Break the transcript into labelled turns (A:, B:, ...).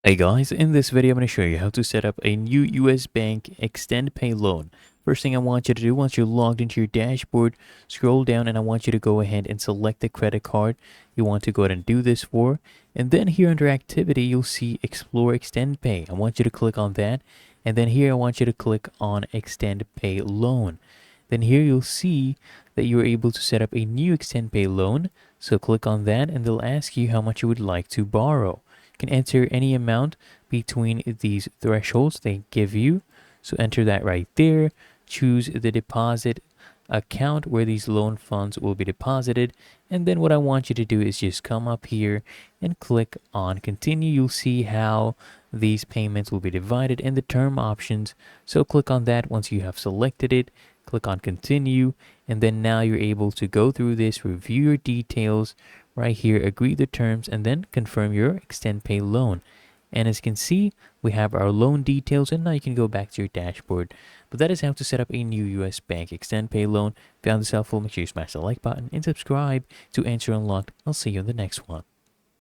A: Hey guys, in this video I'm going to show you how to set up a new US Bank ExtendPay Loan. First thing I want you to do, once you're logged into your dashboard, scroll down and I want you to go ahead and select the credit card you want to go ahead and do this for. And then here under activity, you'll see Explore ExtendPay. I want you to click on that. And then here I want you to click on ExtendPay Loan. Then here you'll see that you're able to set up a new ExtendPay loan. So click on that and they'll ask you how much you would like to borrow. You can enter any amount between these thresholds they give you. So enter that right there. Choose the deposit account where these loan funds will be deposited. And then what I want you to do is just come up here and click on continue. You'll see how these payments will be divided and the term options. So click on that once you have selected it. Click on continue, and then now you're able to go through this, review your details right here, agree the terms, and then confirm your ExtendPay loan. And as you can see, we have our loan details, and now you can go back to your dashboard. But that is how to set up a new US Bank ExtendPay loan. If you found this helpful, make sure you smash the like button and subscribe to Answer Unlocked. I'll see you in the next one.